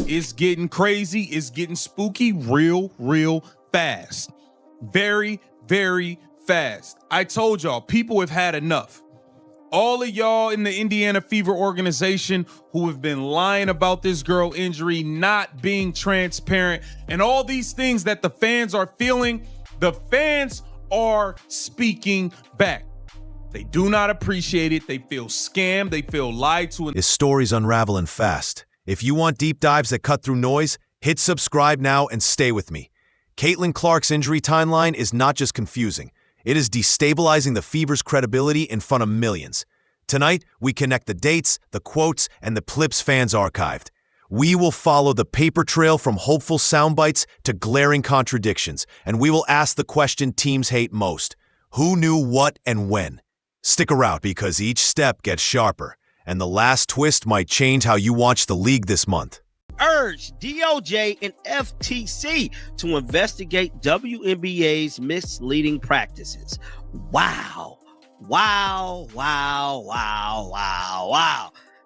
It's getting crazy. It's getting spooky real fast. Very, very fast. I told y'all, people have had enough. All of y'all in the Indiana Fever organization who have been lying about this girl injury, not being transparent, and all these things that the fans are feeling, the fans are speaking back. They do not appreciate it. They feel scammed. They feel lied to. This story's unraveling fast. If you want deep dives that cut through noise, hit subscribe now and stay with me. Caitlin Clark's injury timeline is not just confusing. It is destabilizing the Fever's credibility in front of millions. Tonight, we connect the dates, the quotes, and the clips fans archived. We will follow the paper trail from hopeful soundbites to glaring contradictions, and we will ask the question teams hate most. Who knew what and when? Stick around because each step gets sharper, and the last twist might change how you watch the league this month. Urge DOJ and FTC to investigate WNBA's misleading practices. Wow.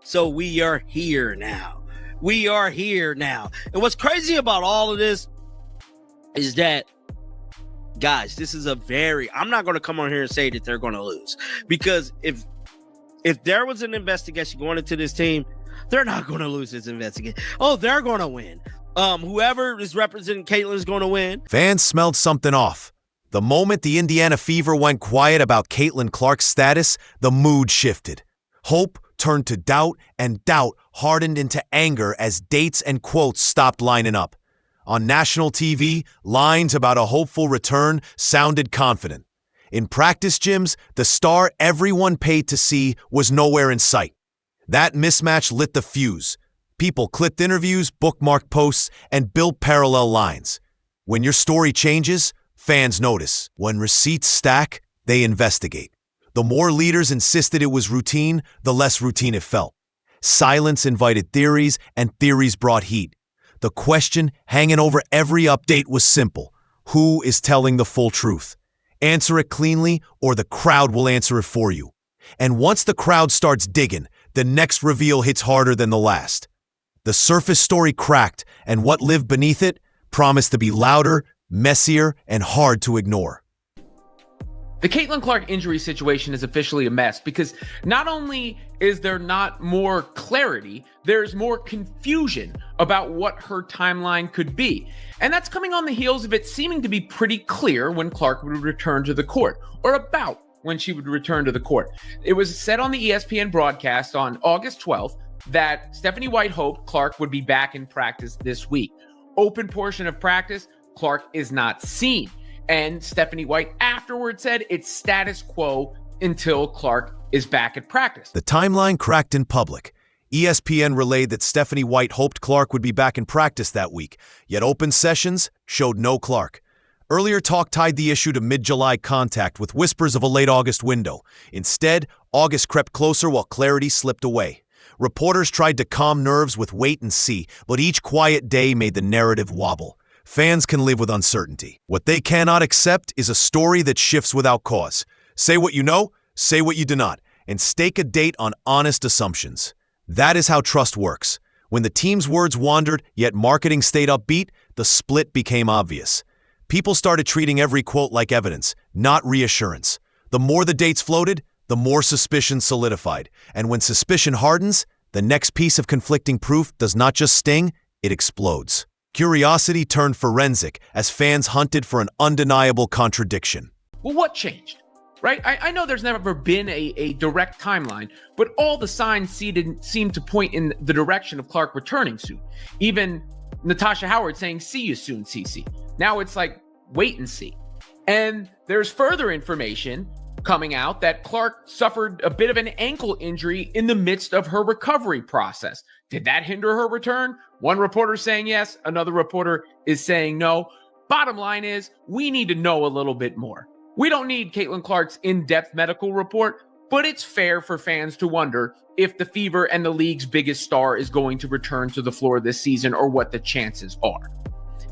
So we are here now. And what's crazy about all of this is that, guys, this is I'm not going to come on here and say that they're going to lose, because if there was an investigation going into this team, they're not going to lose this investigation. Oh, they're going to win. Whoever is representing Caitlin is going to win. Fans smelled something off. The moment the Indiana Fever went quiet about Caitlin Clark's status, the mood shifted. Hope turned to doubt, and doubt hardened into anger as dates and quotes stopped lining up. On national TV, lines about a hopeful return sounded confident. In practice gyms, the star everyone paid to see was nowhere in sight. That mismatch lit the fuse. People clipped interviews, bookmarked posts, and built parallel lines. When your story changes, fans notice. When receipts stack, they investigate. The more leaders insisted it was routine, the less routine it felt. Silence invited theories, and theories brought heat. The question hanging over every update was simple. Who is telling the full truth? Answer it cleanly, or the crowd will answer it for you. And once the crowd starts digging, the next reveal hits harder than the last. The surface story cracked, and what lived beneath it promised to be louder, messier, and hard to ignore. The Caitlin Clark injury situation is officially a mess because not only is there not more clarity, there's more confusion about what her timeline could be. And that's coming on the heels of it seeming to be pretty clear when Clark would return to the court, or about when she would return to the court. It was said on the ESPN broadcast on August 12th that Stephanie White hoped Clark would be back in practice this week. Open portion of practice, Clark is not seen. And Stephanie White afterwards said it's status quo until Clark is back at practice. The timeline cracked in public. ESPN relayed that Stephanie White hoped Clark would be back in practice that week, yet open sessions showed no Clark. Earlier talk tied the issue to mid-July contact with whispers of a late August window. Instead, August crept closer while clarity slipped away. Reporters tried to calm nerves with wait and see, but each quiet day made the narrative wobble. Fans can live with uncertainty. What they cannot accept is a story that shifts without cause. Say what you know, say what you do not, and stake a date on honest assumptions. That is how trust works. When the team's words wandered, yet marketing stayed upbeat, the split became obvious. People started treating every quote like evidence, not reassurance. The more the dates floated, the more suspicion solidified. And when suspicion hardens, the next piece of conflicting proof does not just sting, it explodes. Curiosity turned forensic as fans hunted for an undeniable contradiction. Well, what changed? Right? I know there's never been a direct timeline, but all the signs seemed to point in the direction of Clark returning soon. Even Natasha Howard saying, "See you soon, CC." Now it's like, wait and see. And there's further information coming out that Clark suffered a bit of an ankle injury in the midst of her recovery process. Did that hinder her return? One reporter saying yes, another reporter is saying no. Bottom line is, we need to know a little bit more. We don't need Caitlin Clark's in-depth medical report, but it's fair for fans to wonder if the Fever and the league's biggest star is going to return to the floor this season, or what the chances are.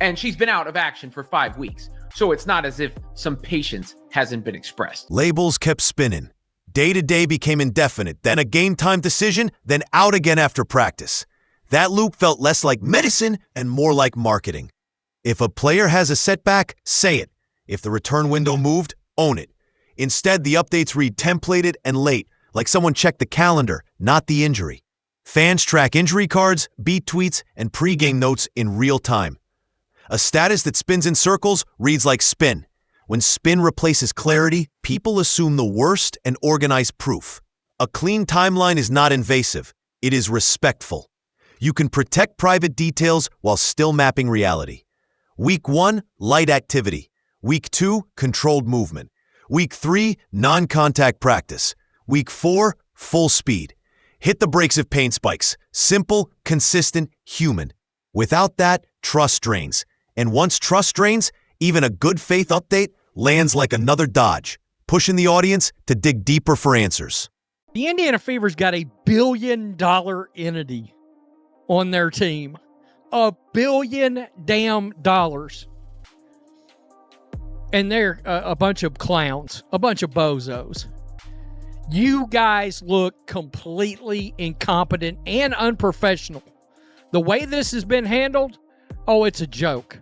And she's been out of action for 5 weeks, so it's not as if some patience hasn't been expressed. Labels kept spinning. Day-to-day became indefinite, then a game-time decision, then out again after practice. That loop felt less like medicine and more like marketing. If a player has a setback, say it. If the return window moved, own it. Instead, the updates read templated and late, like someone checked the calendar, not the injury. Fans track injury cards, beat tweets, and pregame notes in real time. A status that spins in circles reads like spin. When spin replaces clarity, people assume the worst and organize proof. A clean timeline is not invasive. It is respectful. You can protect private details while still mapping reality. Week 1, light activity. Week 2, controlled movement. Week 3, non-contact practice. Week 4, full speed. Hit the brakes if pain spikes. Simple, consistent, human. Without that, trust drains. And once trust drains, even a good faith update lands like another dodge, pushing the audience to dig deeper for answers. The Indiana Fever's got a $1 billion entity on their team. $1 billion damn dollars. And they're a bunch of clowns, a bunch of bozos. You guys look completely incompetent and unprofessional. The way this has been handled, oh, it's a joke.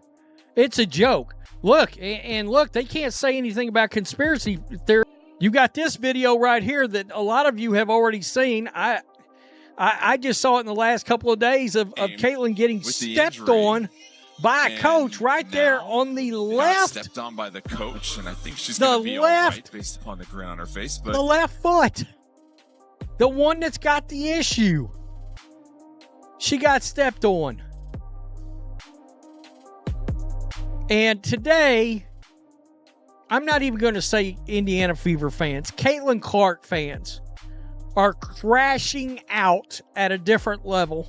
It's a joke. Look, and look, they can't say anything about conspiracy theory. You got this video right here that a lot of you have already seen. I just saw it in the last couple of days of Caitlin getting stepped on by a coach right there on the left. Stepped on by the coach, and I think she's going to be all right based upon the grin on her face. But the left foot, the one that's got the issue, she got stepped on. And today, I'm not even going to say Indiana Fever fans, Caitlin Clark fans are crashing out at a different level.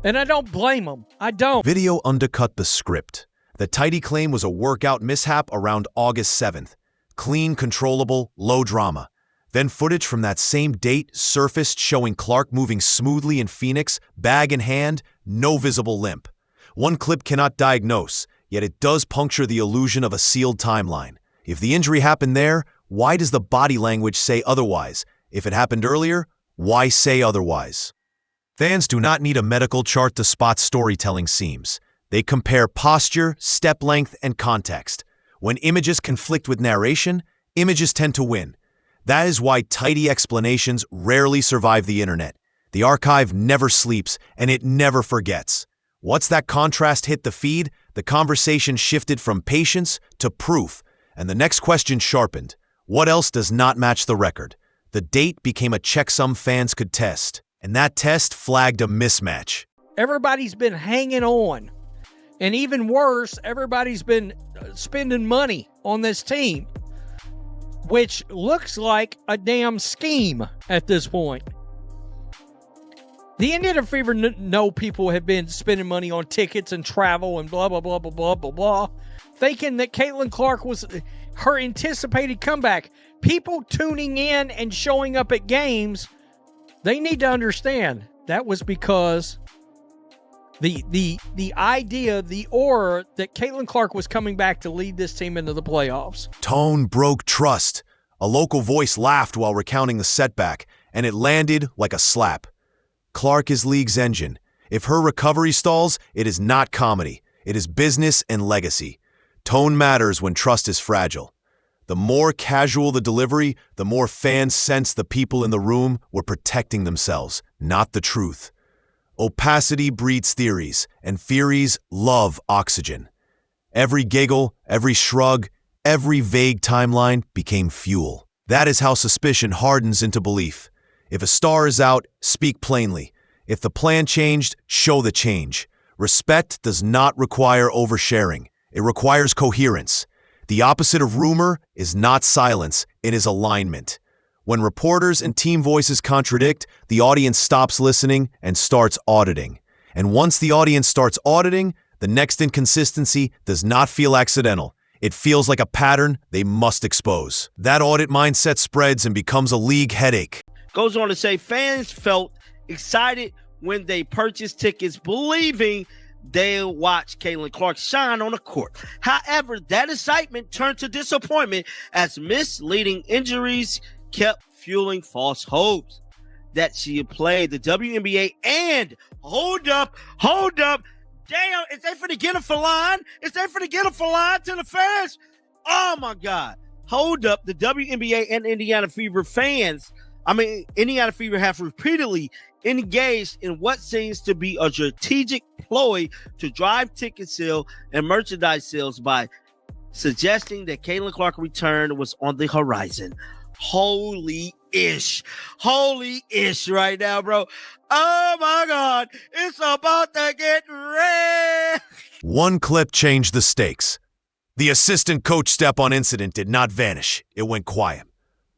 And I don't blame them. I don't. Video undercut the script. The tidy claim was a workout mishap around August 7th. Clean, controllable, low drama. Then footage from that same date surfaced showing Clark moving smoothly in Phoenix, bag in hand, no visible limp. One clip cannot diagnose, yet it does puncture the illusion of a sealed timeline. If the injury happened there, why does the body language say otherwise? If it happened earlier, why say otherwise? Fans do not need a medical chart to spot storytelling seams. They compare posture, step length, and context. When images conflict with narration, images tend to win. That is why tidy explanations rarely survive the internet. The archive never sleeps, and it never forgets. Once that contrast hit the feed, the conversation shifted from patience to proof, and the next question sharpened. What else does not match the record? The date became a checksum fans could test, and that test flagged a mismatch. Everybody's been hanging on. And even worse, everybody's been spending money on this team, which looks like a damn scheme at this point. The Indiana Fever know people have been spending money on tickets and travel and blah, blah, blah, blah, blah, blah, blah, thinking that Caitlin Clark was her anticipated comeback. People tuning in and showing up at games, they need to understand that was because the idea, the aura that Caitlin Clark was coming back to lead this team into the playoffs. Tone broke trust. A local voice laughed while recounting the setback, and it landed like a slap. Clark is league's engine. If her recovery stalls, it is not comedy. It is business and legacy. Tone matters when trust is fragile. The more casual the delivery, the more fans sense the people in the room were protecting themselves, not the truth. Opacity breeds theories, and theories love oxygen. Every giggle, every shrug, every vague timeline became fuel. That is how suspicion hardens into belief. If a star is out, speak plainly. If the plan changed, show the change. Respect does not require oversharing. It requires coherence. The opposite of rumor is not silence, it is alignment. When reporters and team voices contradict, the audience stops listening and starts auditing. And once the audience starts auditing, the next inconsistency does not feel accidental. It feels like a pattern they must expose. That audit mindset spreads and becomes a league headache. Goes on to say fans felt excited when they purchased tickets, believing they'll watch Caitlin Clark shine on the court. However, that excitement turned to disappointment as misleading injuries kept fueling false hopes. that she played. The WNBA and hold up. Damn, is they finna get a for line? Is they finna get a for line to the fans? Oh my God. Hold up. The WNBA and Indiana Fever Indiana Fever have repeatedly engaged in what seems to be a strategic ploy to drive ticket sale and merchandise sales by suggesting that Caitlin Clark's return was on the horizon. Holy-ish right now, bro. Oh my God, it's about to get red. One clip changed the stakes. The assistant coach step-on incident did not vanish. It went quiet.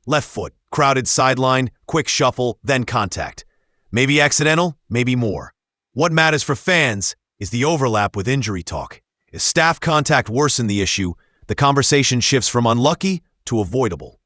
Left foot, crowded sideline, quick shuffle, then contact. Maybe accidental, maybe more. What matters for fans is the overlap with injury talk. If staff contact worsened the issue, the conversation shifts from unlucky to avoidable.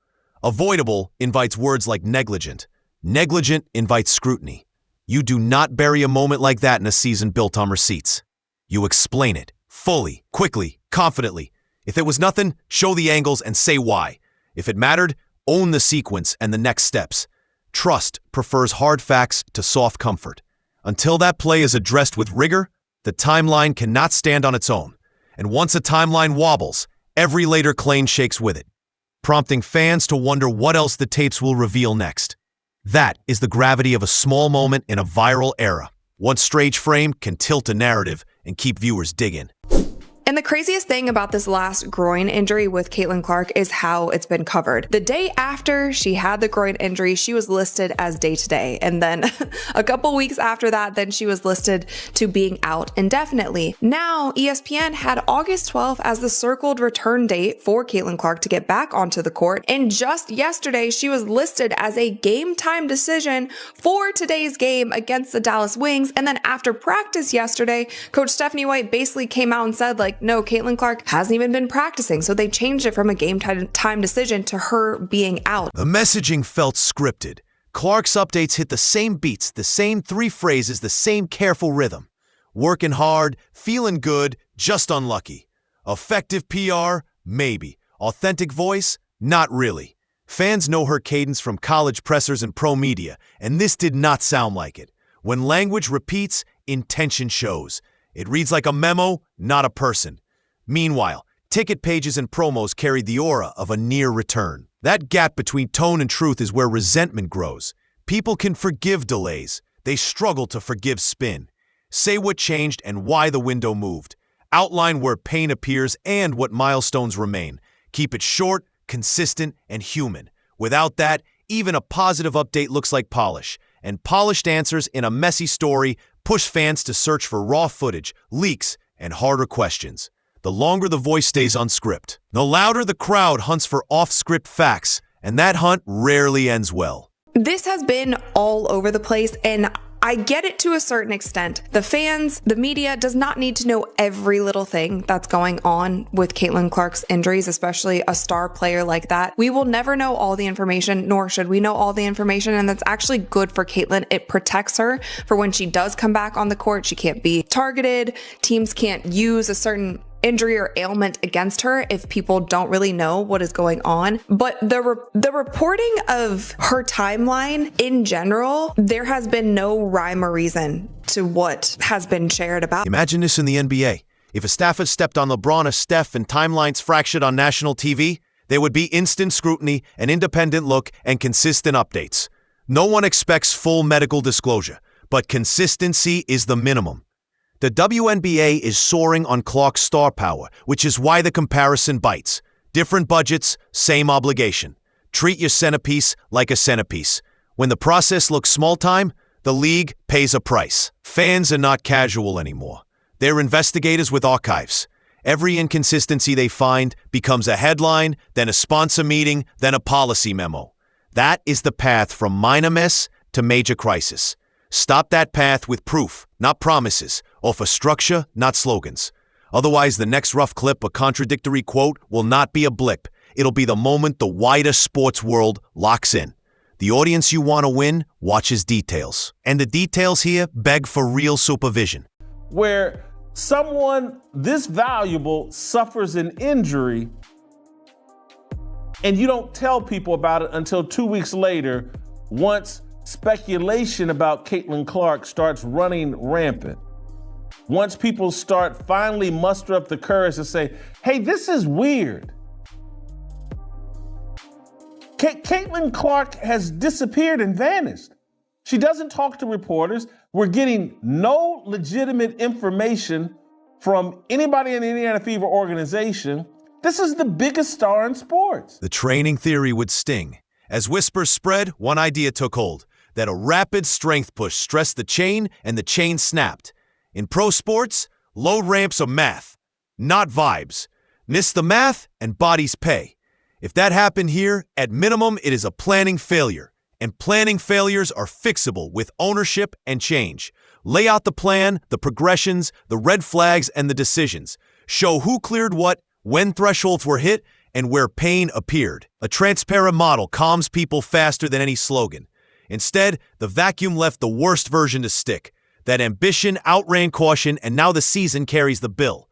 Avoidable invites words like negligent. Negligent invites scrutiny. You do not bury a moment like that in a season built on receipts. You explain it, fully, quickly, confidently. If it was nothing, show the angles and say why. If it mattered, own the sequence and the next steps. Trust prefers hard facts to soft comfort. Until that play is addressed with rigor, the timeline cannot stand on its own. And once a timeline wobbles, every later claim shakes with it, prompting fans to wonder what else the tapes will reveal next. That is the gravity of a small moment in a viral era. One stage frame can tilt a narrative and keep viewers digging. And the craziest thing about this last groin injury with Caitlin Clark is how it's been covered. The day after she had the groin injury, she was listed as day-to-day. And then a couple weeks after that, then she was listed to being out indefinitely. Now, ESPN had August 12th as the circled return date for Caitlin Clark to get back onto the court. And just yesterday, she was listed as a game time decision for today's game against the Dallas Wings. And then after practice yesterday, Coach Stephanie White basically came out and said, no, Caitlin Clark hasn't even been practicing. So they changed it from a game time decision to her being out. The messaging felt scripted. Clark's updates hit the same beats, the same three phrases, the same careful rhythm. Working hard, feeling good, just unlucky. Effective PR? Maybe. Authentic voice? Not really. Fans know her cadence from college pressers and pro media, and this did not sound like it. When language repeats, intention shows. It reads like a memo, not a person. Meanwhile, ticket pages and promos carried the aura of a near return. That gap between tone and truth is where resentment grows. People can forgive delays. They struggle to forgive spin. Say what changed and why the window moved. Outline where pain appears and what milestones remain. Keep it short, consistent, and human. Without that, even a positive update looks like polish. And polished answers in a messy story push fans to search for raw footage, leaks, and harder questions. The longer the voice stays on script, the louder the crowd hunts for off-script facts, and that hunt rarely ends well. This has been all over the place, and I get it to a certain extent. The fans, the media does not need to know every little thing that's going on with Caitlin Clark's injuries, especially a star player like that. We will never know all the information, nor should we know all the information, and that's actually good for Caitlin. It protects her for when she does come back on the court. She can't be targeted. Teams can't use a certain injury or ailment against her if people don't really know what is going on. But the reporting of her timeline in general, there has been no rhyme or reason to what has been shared about. Imagine this in the NBA. If a staffer stepped on LeBron or Steph and timelines fractured on national TV, there would be instant scrutiny, an independent look, and consistent updates. No one expects full medical disclosure, but consistency is the minimum. The WNBA is soaring on Clark's star power, which is why the comparison bites. Different budgets, same obligation. Treat your centerpiece like a centerpiece. When the process looks small-time, the league pays a price. Fans are not casual anymore. They're investigators with archives. Every inconsistency they find becomes a headline, then a sponsor meeting, then a policy memo. That is the path from minor mess to major crisis. Stop that path with proof, not promises. Offer structure, not slogans. Otherwise, the next rough clip or contradictory quote will not be a blip. It'll be the moment the wider sports world locks in. The audience you want to win watches details. And the details here beg for real supervision. Where someone this valuable suffers an injury and you don't tell people about it until 2 weeks later, once speculation about Caitlin Clark starts running rampant. Once people start finally muster up the courage to say, hey, this is weird. Caitlin Clark has disappeared and vanished. She doesn't talk to reporters. We're getting no legitimate information from anybody in the Indiana Fever organization. This is the biggest star in sports. The training theory would sting. As whispers spread, one idea took hold, that a rapid strength push stressed the chain and the chain snapped. In pro sports, load ramps are math, not vibes. Miss the math and bodies pay. If that happened here, at minimum, it is a planning failure. And planning failures are fixable with ownership and change. Lay out the plan, the progressions, the red flags, and the decisions. Show who cleared what, when thresholds were hit, and where pain appeared. A transparent model calms people faster than any slogan. Instead, the vacuum left the worst version to stick. That ambition outran caution, and now the season carries the bill.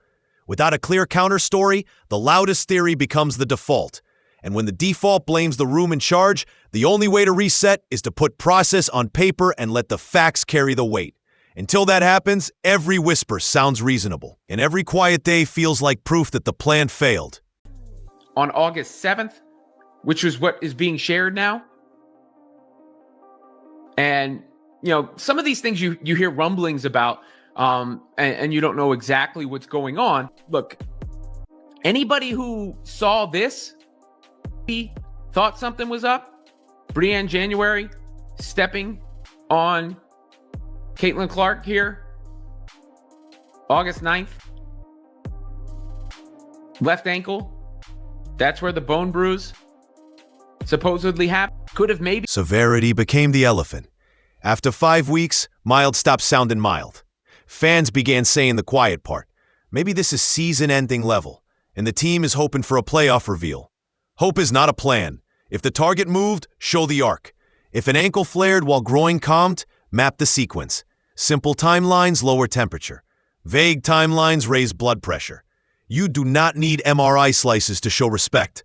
Without a clear counter story, the loudest theory becomes the default. And when the default blames the room in charge, the only way to reset is to put process on paper and let the facts carry the weight. Until that happens, every whisper sounds reasonable, and every quiet day feels like proof that the plan failed. On August 7th, which is what is being shared now. And, you know, some of these things you hear rumblings about, and you don't know exactly what's going on. Look, anybody who saw this, he thought something was up. Breanne January stepping on Caitlin Clark here. August 9th. Left ankle. That's where the bone bruise supposedly happened. Could have maybe. Severity became the elephant. After 5 weeks, mild stopped sounding mild. Fans began saying the quiet part. Maybe this is season-ending level, and the team is hoping for a playoff reveal. Hope is not a plan. If the target moved, show the arc. If an ankle flared while groin calmed, map the sequence. Simple timelines lower temperature. Vague timelines raise blood pressure. You do not need MRI slices to show respect.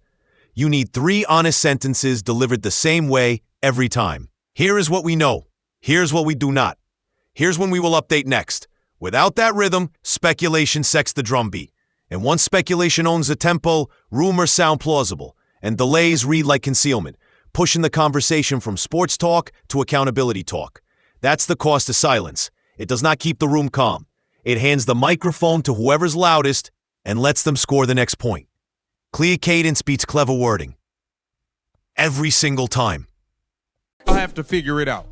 You need 3 honest sentences delivered the same way every time. Here is what we know. Here's what we do not. Here's when we will update next. Without that rhythm, speculation sets the drumbeat. And once speculation owns the tempo, rumors sound plausible, and delays read like concealment, pushing the conversation from sports talk to accountability talk. That's the cost of silence. It does not keep the room calm. It hands the microphone to whoever's loudest and lets them score the next point. Clear cadence beats clever wording. Every single time. I'll have to figure it out.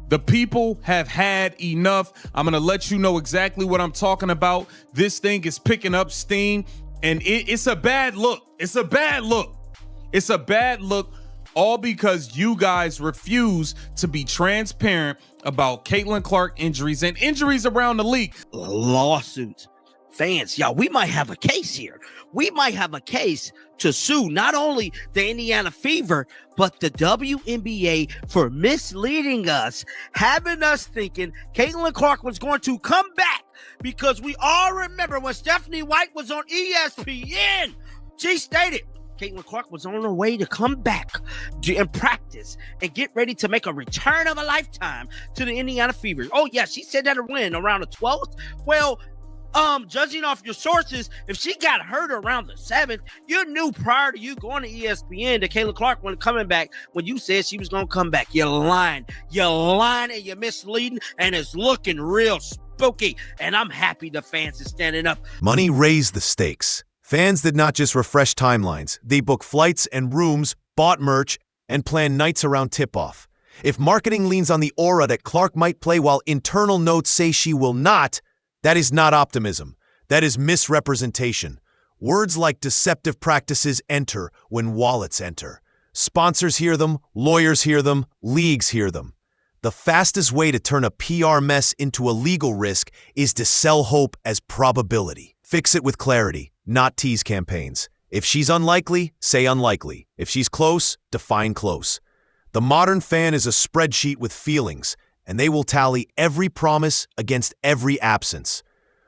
The people have had enough. I'm going to let you know exactly what I'm talking about. This thing is picking up steam, and it's a bad look. It's a bad look. It's a bad look, all because you guys refuse to be transparent about Caitlin Clark injuries and injuries around the league. Lawsuits. Fans, y'all, we might have a case here. We might have a case to sue not only the Indiana Fever, but the WNBA for misleading us, having us thinking Caitlin Clark was going to come back, because we all remember when Stephanie White was on ESPN, she stated Caitlin Clark was on her way to come back and practice and get ready to make a return of a lifetime to the Indiana Fever. Oh, yeah, she said that when around the 12th. Well, judging off your sources, if she got hurt around the 7th, you knew prior to you going to ESPN that Caitlin Clark wasn't coming back when you said she was going to come back. You're lying. You're lying and you're misleading, and it's looking real spooky. And I'm happy the fans are standing up. Money raised the stakes. Fans did not just refresh timelines. They booked flights and rooms, bought merch, and planned nights around tip-off. If marketing leans on the aura that Clark might play while internal notes say she will not, that is not optimism. That is misrepresentation. Words like deceptive practices enter when wallets enter. Sponsors hear them, lawyers hear them, leagues hear them. The fastest way to turn a PR mess into a legal risk is to sell hope as probability. Fix it with clarity, not tease campaigns. If she's unlikely, say unlikely. If she's close, define close. The modern fan is a spreadsheet with feelings, and they will tally every promise against every absence.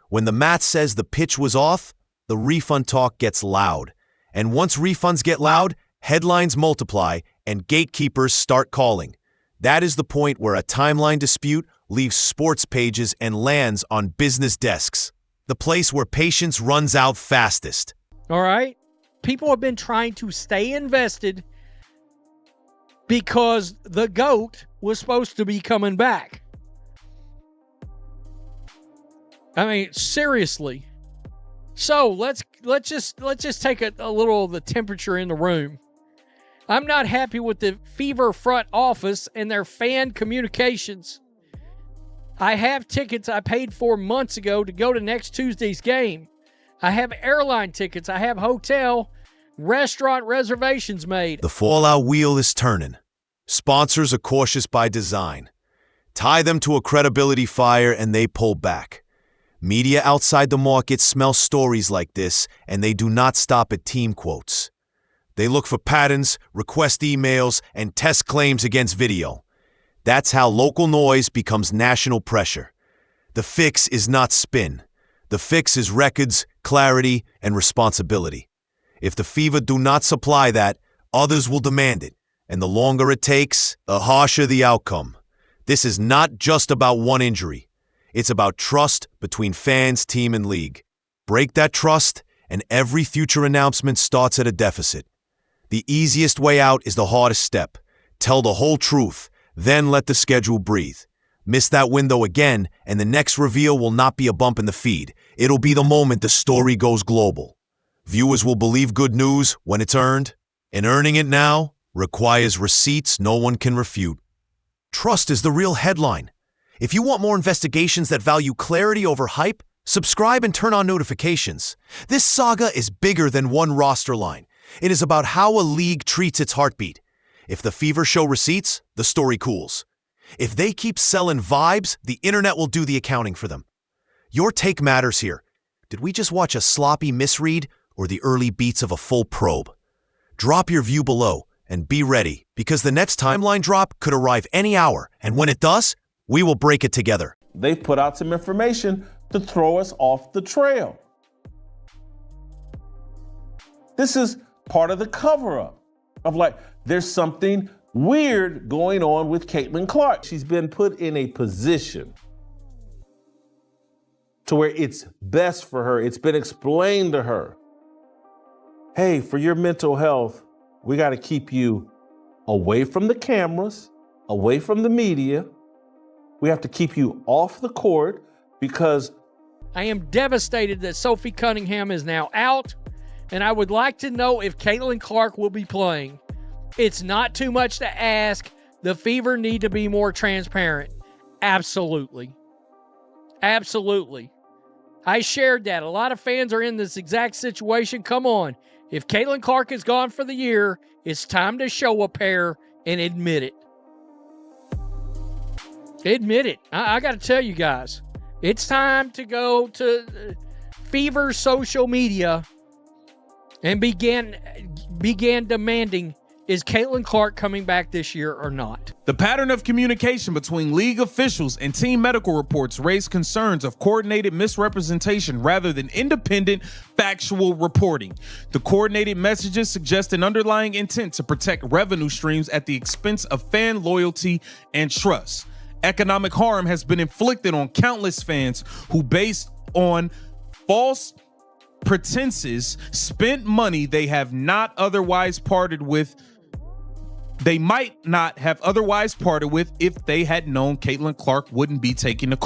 When the math says the pitch was off, the refund talk gets loud. And once refunds get loud, headlines multiply and gatekeepers start calling. That is the point where a timeline dispute leaves sports pages and lands on business desks, the place where patience runs out fastest. All right? People have been trying to stay invested because the GOAT was supposed to be coming back. I mean, seriously. So let's just take a little of the temperature in the room. I'm not happy with the Fever front office and their fan communications. I have tickets I paid for months ago to go to next Tuesday's game. I have airline tickets. I have hotel, restaurant reservations made. The fallout wheel is turning. Sponsors are cautious by design. Tie them to a credibility fire and they pull back. Media outside the market smell stories like this, and they do not stop at team quotes. They look for patterns, request emails, and test claims against video. That's how local noise becomes national pressure. The fix is not spin. The fix is records, clarity, and responsibility. If the Fever do not supply that, others will demand it. And the longer it takes, the harsher the outcome. This is not just about one injury. It's about trust between fans, team, and league. Break that trust, and every future announcement starts at a deficit. The easiest way out is the hardest step. Tell the whole truth, then let the schedule breathe. Miss that window again, and the next reveal will not be a bump in the feed. It'll be the moment the story goes global. Viewers will believe good news when it's earned, and earning it now requires receipts no one can refute. Trust is the real headline. If you want more investigations that value clarity over hype, subscribe and turn on notifications. This saga is bigger than one roster line. It is about how a league treats its heartbeat. If the Fever show receipts, the story cools. If they keep selling vibes, the internet will do the accounting for them. Your take matters here. Did we just watch a sloppy misread or the early beats of a full probe? Drop your view below and be ready, because the next timeline drop could arrive any hour, and when it does, we will break it together. They've put out some information to throw us off the trail. This is part of the cover-up of there's something weird going on with Caitlin Clark. She's been put in a position to where it's best for her. It's been explained to her. Hey, for your mental health, we got to keep you away from the cameras, away from the media. We have to keep you off the court because I am devastated that Sophie Cunningham is now out, and I would like to know if Caitlin Clark will be playing. It's not too much to ask. The Fever need to be more transparent. Absolutely. Absolutely. I shared that. A lot of fans are in this exact situation. Come on. If Caitlin Clark is gone for the year, it's time to show a pair and admit it. Admit it. I got to tell you guys, it's time to go to Fever social media and began demanding, is Caitlin Clark coming back this year or not? The pattern of communication between league officials and team medical reports raised concerns of coordinated misrepresentation rather than independent, factual reporting. The coordinated messages suggest an underlying intent to protect revenue streams at the expense of fan loyalty and trust. Economic harm has been inflicted on countless fans who, based on false pretenses, spent money they have not otherwise parted with. They might not have otherwise parted with if they had known Caitlin Clark wouldn't be taking the court.